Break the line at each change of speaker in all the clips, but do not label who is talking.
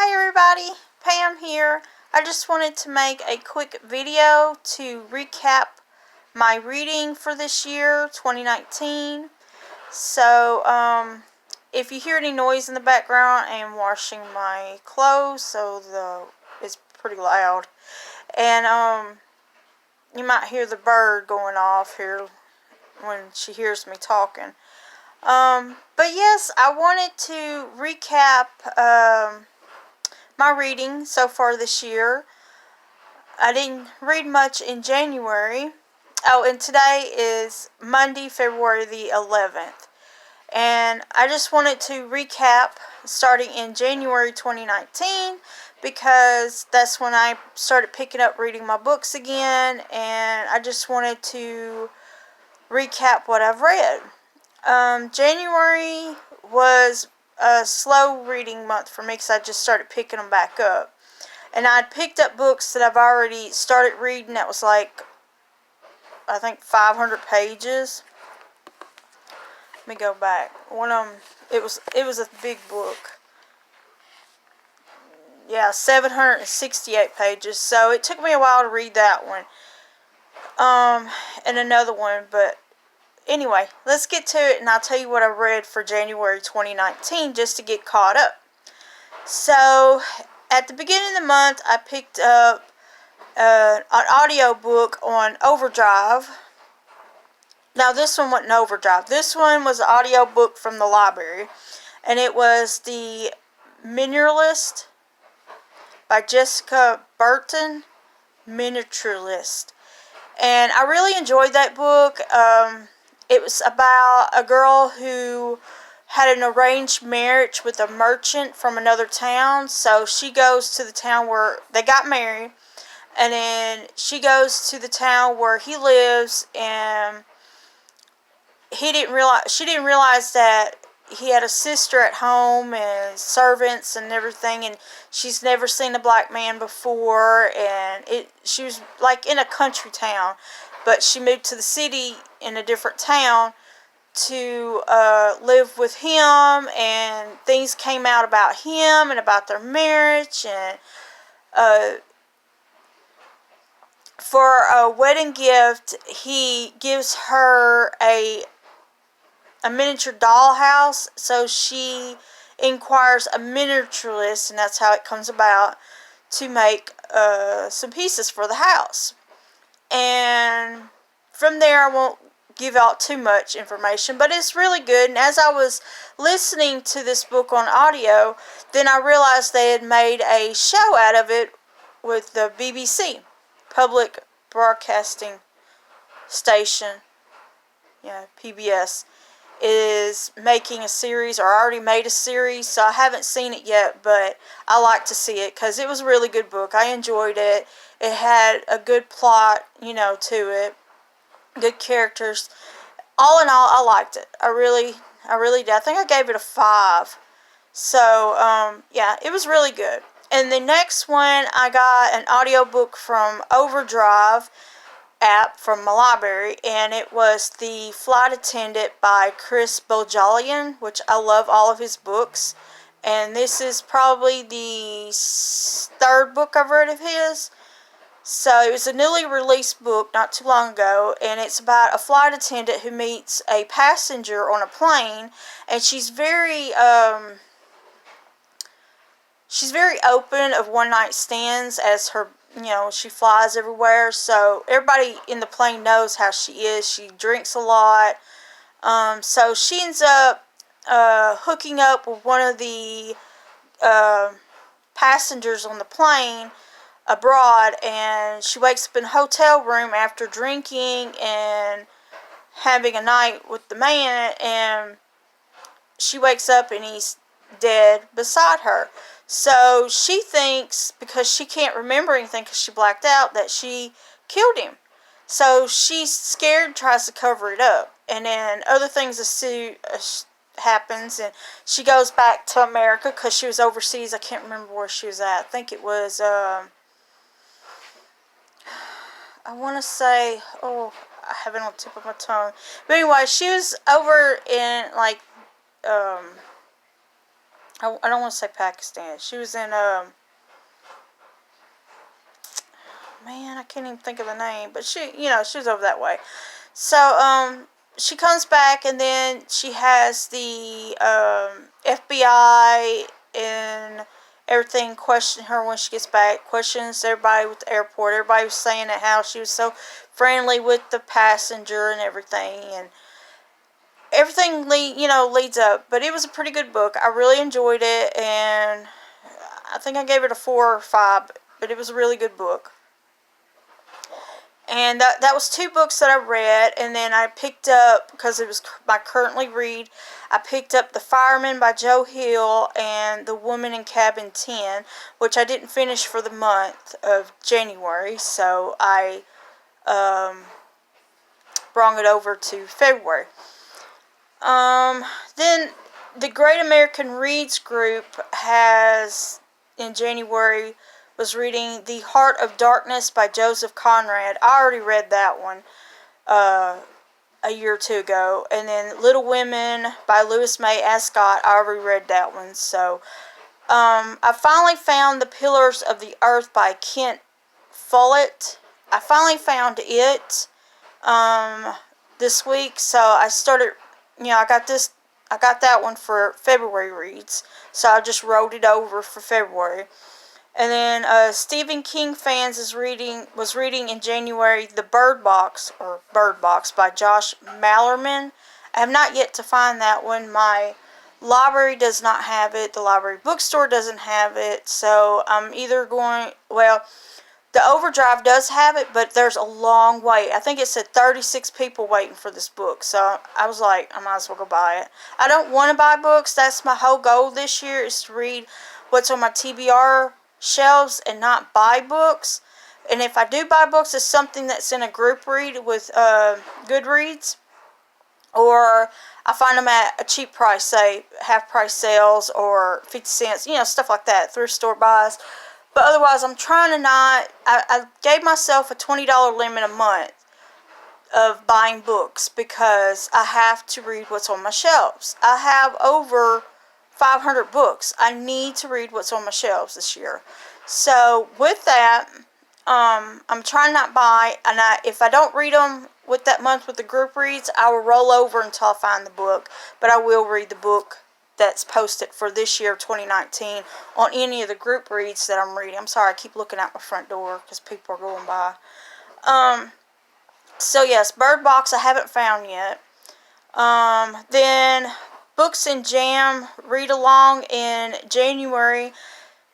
Hi everybody, Pam here. I just wanted to make a quick video to recap my reading for this year, 2019. So, if you hear any noise in the background, I am washing my clothes, so it's pretty loud. And, you might hear the bird going off here when she hears me talking. But yes, I wanted to recap, my reading so far this year. I didn't read much in January. Oh, and today is Monday, February the 11th. And I just wanted to recap starting in January 2019 because that's when I started picking up reading my books again, and I just wanted to recap what I've read. January was a slow reading month for me because I just started picking them back up. And I'd picked up books that I've already started reading that was like, I think 500 pages. Let me go back. One of them, it was a big book. Yeah, 768 pages. So it took me a while to read that one. And another one, but anyway, let's get to it, and I'll tell you what I read for January 2019 just to get caught up. So, at the beginning of the month, I picked up an audio book on Overdrive. Now, this one wasn't Overdrive. This one was an audio book from the library, and it was The Miniaturist by Jessica Burton. Miniaturist. And I really enjoyed that book. It was about a girl who had an arranged marriage with a merchant from another town. So she goes to the town where they got married, and then she goes to the town where he lives, and she didn't realize that he had a sister at home and servants and everything, and she's never seen a black man before, and she was like in a country town, but she moved to the city in a different town to live with him, and things came out about him and about their marriage, and for a wedding gift, he gives her a miniature dollhouse, so she inquires a miniaturist, and that's how it comes about, to make some pieces for the house. And from there, I won't give out too much information, but it's really good. And as I was listening to this book on audio, then I realized they had made a show out of it with the BBC, Public Broadcasting Station, PBS, is making a series, or already made a series, so I haven't seen it yet, but I like to see it because it was a really good book. I enjoyed it. It had a good plot, to it, good characters. All in all, I liked it. I really did. I think I gave it a 5. So, yeah, it was really good. And the next one, I got an audiobook from Overdrive app from my library, and it was The Flight Attendant by Chris Bohjalian, which I love all of his books, and this is probably the 3rd book I've read of his. So it was a newly released book not too long ago, and it's about a flight attendant who meets a passenger on a plane, and she's very open of one night stands, as her, she flies everywhere, so everybody in the plane knows how she is. She drinks a lot. So she ends up hooking up with one of the passengers on the plane abroad, and she wakes up in a hotel room after drinking and having a night with the man, and she wakes up and he's dead beside her. So she thinks, because she can't remember anything because she blacked out, that she killed him. So she's scared, tries to cover it up, and then other things happens, and she goes back to America because she was overseas. I can't remember where she was at. I think it was, I want to say, I have it on the tip of my tongue. But anyway, she was over in, I don't want to say Pakistan. She was in, man, I can't even think of the name, but she was over that way. So, she comes back, and then she has the, FBI and everything question her when she gets back, questions everybody with the airport. Everybody was saying that how she was so friendly with the passenger and everything, and everything leads up. But it was a pretty good book. I really enjoyed it, and I think I gave it a 4 or 5, but it was a really good book. And that was 2 books that I read, and then I picked up, because it was my currently read, I picked up The Fireman by Joe Hill and The Woman in Cabin 10, which I didn't finish for the month of January, so I brought it over to February. Then the Great American Reads group has, in January, was reading The Heart of Darkness by Joseph Conrad. I already read that one a year or 2 ago. And then Little Women by Louisa May Alcott. I already read that one. So, I finally found The Pillars of the Earth by Kent Follett. I finally found it this week. So I started, I got that one for February reads. So I just wrote it over for February. And then Stephen King fans was reading in January The Bird Box by Josh Malerman. I have not yet to find that one. My library does not have it. The library bookstore doesn't have it. So I'm either going, the Overdrive does have it, but there's a long wait. I think it said 36 people waiting for this book. So I was like, I might as well go buy it. I don't want to buy books. That's my whole goal this year, is to read what's on my TBR shelves and not buy books. And if I do buy books, it's something that's in a group read with Goodreads, or I find them at a cheap price, say half price sales or 50 cents, stuff like that, thrift store buys. But otherwise, I'm trying to not, I gave myself a $20 limit a month of buying books, because I have to read what's on my shelves. I have over 500 books. I need to read what's on my shelves this year. So with that, I'm trying not buy, and if I don't read them with that month with the group reads, I will roll over until I find the book. But I will read the book that's posted for this year, 2019, on any of the group reads that I'm reading. I'm sorry, I keep looking out my front door because people are going by. So yes, Bird Box I haven't found yet. Then Books and Jam read along in January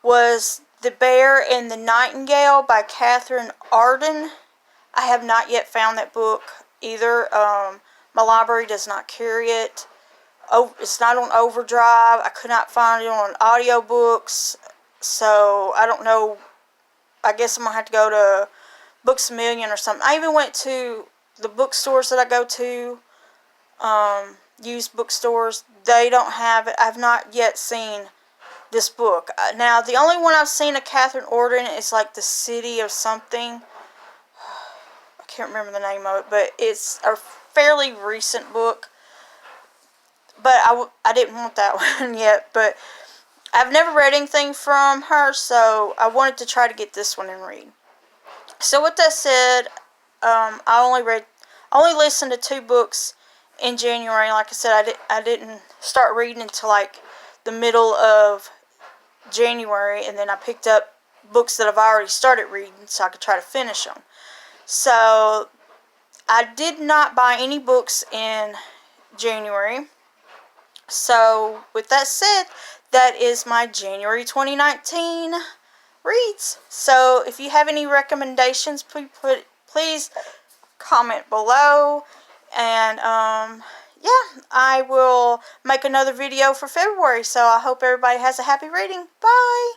was The Bear and the Nightingale by Catherine Arden. I have not yet found that book either. My library does not carry it. It's not on Overdrive. I could not find it on audiobooks. So I don't know. I guess I'm going to have to go to Books A Million or something. I even went to the bookstores that I go to, used bookstores. They don't have it. I've not yet seen this book. Now, the only one I've seen of Catherine Arden is like The City of something. I can't remember the name of it, but it's a fairly recent book. But I didn't want that one yet. But I've never read anything from her, so I wanted to try to get this one and read. So with that said, I only listened to 2 books in January. Like I said, I didn't start reading until like the middle of January, and then I picked up books that I've already started reading so I could try to finish them. So I did not buy any books in January. So with that said, that is my January 2019 reads. So if you have any recommendations, please comment below. And yeah, I will make another video for February. So I hope everybody has a happy reading. Bye!